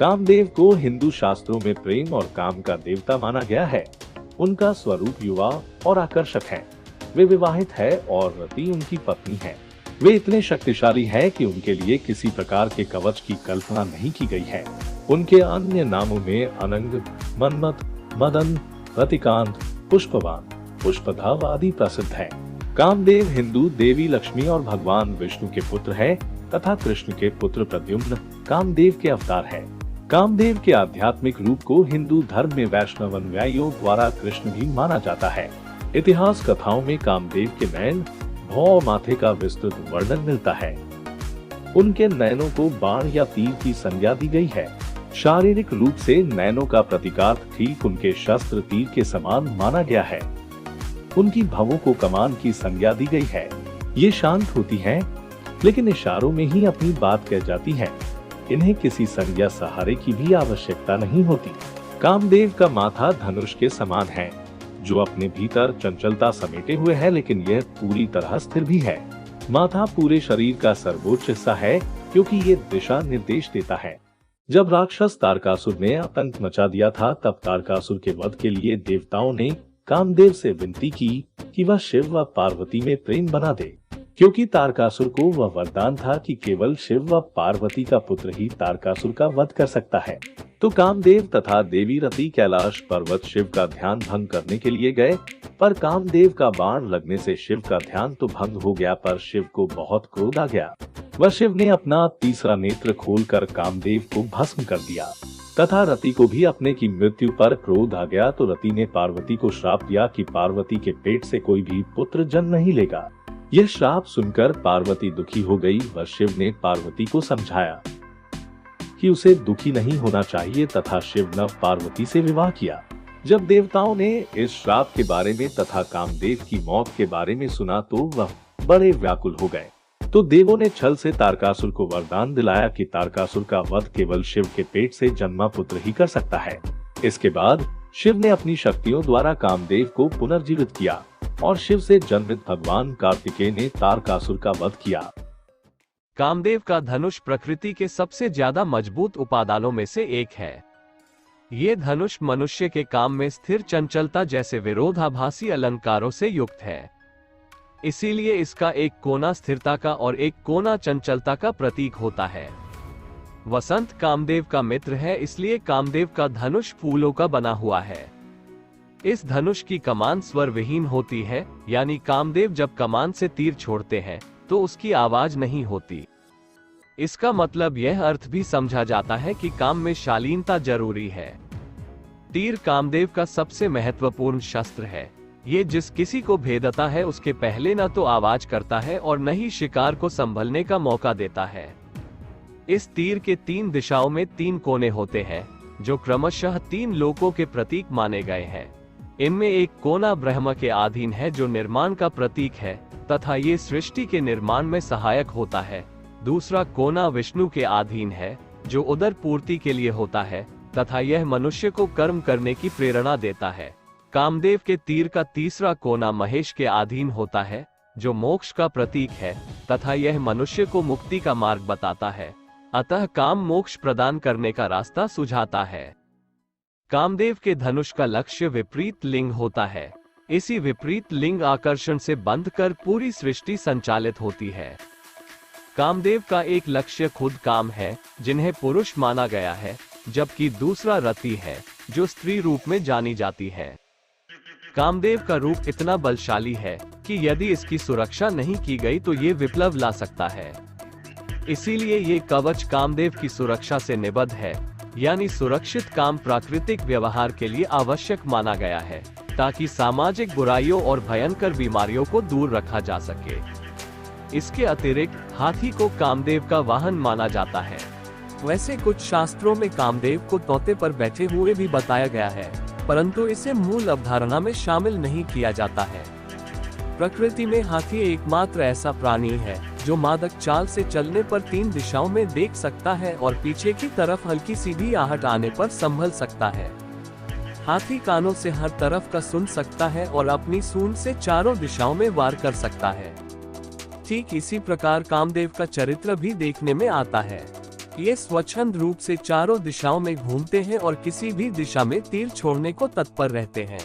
कामदेव को हिंदू शास्त्रों में प्रेम और काम का देवता माना गया है। उनका स्वरूप युवा और आकर्षक है। वे विवाहित है और रति उनकी पत्नी है। वे इतने शक्तिशाली है कि उनके लिए किसी प्रकार के कवच की कल्पना नहीं की गई है। उनके अन्य नामों में अनंग, मन्मथ, मदन, रतिकांत, पुष्पवान, पुष्पधाव आदि प्रसिद्ध है। कामदेव हिंदू देवी लक्ष्मी और भगवान विष्णु के पुत्र है तथा कृष्ण के पुत्र प्रद्युम्न कामदेव के अवतार है। कामदेव के आध्यात्मिक रूप को हिंदू धर्म में वैष्णव अनुयायियों द्वारा कृष्ण भी माना जाता है। इतिहास कथाओं में कामदेव के नयन, भौं और माथे का विस्तृत वर्णन मिलता है। उनके नयनों को बाण या तीर की संज्ञा दी गई है। शारीरिक रूप से नयनों का प्रतीकार्थ ठीक उनके शस्त्र तीर के समान माना गया है। उनकी भवों को कमान की संज्ञा दी गई है। ये शांत होती हैं, लेकिन इशारों में ही अपनी बात कह जाती हैं। इन्हें किसी संज्ञा सहारे की भी आवश्यकता नहीं होती। कामदेव का माथा धनुष के समान है, जो अपने भीतर चंचलता समेटे हुए है, लेकिन यह पूरी तरह स्थिर भी है। माथा पूरे शरीर का सर्वोच्च हिस्सा है, क्योंकि ये दिशा निर्देश देता है। जब राक्षस तारकासुर ने आतंक मचा दिया था, तब तारकासुर के वध के लिए देवताओं ने कामदेव से विनती की कि वह शिव व पार्वती में प्रेम बना दे, क्योंकि तारकासुर को वह वरदान था कि केवल शिव व पार्वती का पुत्र ही तारकासुर का वध कर सकता है। तो कामदेव तथा देवी रति कैलाश पर्वत शिव का ध्यान भंग करने के लिए गए, पर कामदेव का बाण लगने से शिव का ध्यान तो भंग हो गया, पर शिव को बहुत क्रोध आ गया। वह शिव ने अपना तीसरा नेत्र खोलकर कामदेव को भस्म कर दिया तथा रति को भी अपने की मृत्यु पर क्रोध आ गया। तो रति ने पार्वती को श्राप दिया कि पार्वती के पेट से कोई भी पुत्र जन्म नहीं लेगा। यह श्राप सुनकर पार्वती दुखी हो गई। वह शिव ने पार्वती को समझाया कि उसे दुखी नहीं होना चाहिए तथा शिव ने पार्वती से विवाह किया। जब देवताओं ने इस श्राप के बारे में तथा कामदेव की मौत के बारे में सुना तो वह बड़े व्याकुल हो गए। तो देवों ने छल से तारकासुर को वरदान दिलाया कि तारकासुर का वध केवल शिव के पेट से जन्मा पुत्र ही कर सकता है। इसके बाद शिव ने अपनी शक्तियों द्वारा कामदेव को पुनर्जीवित किया और शिव से जन्मित भगवान कार्तिकेय ने तारकासुर का वध किया। कामदेव का धनुष प्रकृति के सबसे ज्यादा मजबूत उपादानों में से एक है। ये धनुष मनुष्य के काम में स्थिर चंचलता जैसे विरोधाभासी अलंकारों से युक्त है। इसीलिए इसका एक कोना स्थिरता का और एक कोना चंचलता का प्रतीक होता है। वसंत कामदेव का मित्र है, इसलिए कामदेव का धनुष फूलों का बना हुआ है। इस धनुष की कमान स्वर विहीन होती है, यानी कामदेव जब कमान से तीर छोड़ते हैं तो उसकी आवाज नहीं होती। इसका मतलब यह अर्थ भी समझा जाता है कि काम में शालीनता जरूरी है। तीर कामदेव का सबसे महत्वपूर्ण शस्त्र है। ये जिस किसी को भेदता है उसके पहले न तो आवाज करता है और न ही शिकार को संभलने का मौका देता है। इस तीर के 3 दिशाओं में 3 कोने होते हैं, जो क्रमशः 3 लोकों के प्रतीक माने गए हैं। इनमें एक कोना ब्रह्मा के अधीन है, जो निर्माण का प्रतीक है तथा ये सृष्टि के निर्माण में सहायक होता है। दूसरा कोना विष्णु के अधीन है, जो उदर पूर्ति के लिए होता है तथा यह मनुष्य को कर्म करने की प्रेरणा देता है। कामदेव के तीर का तीसरा कोना महेश के अधीन होता है, जो मोक्ष का प्रतीक है तथा यह मनुष्य को मुक्ति का मार्ग बताता है। अतः काम मोक्ष प्रदान करने का रास्ता सुझाता है। कामदेव के धनुष का लक्ष्य विपरीत लिंग होता है। इसी विपरीत लिंग आकर्षण से बंधकर पूरी सृष्टि संचालित होती है। कामदेव का एक लक्ष्य खुद काम है, जिन्हें पुरुष माना गया है, जबकि दूसरा रति है, जो स्त्री रूप में जानी जाती है। कामदेव का रूप इतना बलशाली है कि यदि इसकी सुरक्षा नहीं की गई तो ये विप्लव ला सकता है। इसीलिए ये कवच कामदेव की सुरक्षा से निबद्ध है, यानी सुरक्षित काम प्राकृतिक व्यवहार के लिए आवश्यक माना गया है, ताकि सामाजिक बुराइयों और भयंकर बीमारियों को दूर रखा जा सके। इसके अतिरिक्त हाथी को कामदेव का वाहन माना जाता है। वैसे कुछ शास्त्रों में कामदेव को तोते पर बैठे हुए भी बताया गया है, परंतु इसे मूल अवधारणा में शामिल नहीं किया जाता है। प्रकृति में हाथी एकमात्र ऐसा प्राणी है जो मादक चाल से चलने पर 3 दिशाओं में देख सकता है और पीछे की तरफ हल्की सीधी आहट आने पर संभल सकता है। हाथी कानों से हर तरफ का सुन सकता है और अपनी सूंड से चारों दिशाओं में वार कर सकता है। ठीक इसी प्रकार कामदेव का चरित्र भी देखने में आता है। ये स्वच्छंद रूप से चारों दिशाओं में घूमते हैं और किसी भी दिशा में तीर छोड़ने को तत्पर रहते हैं।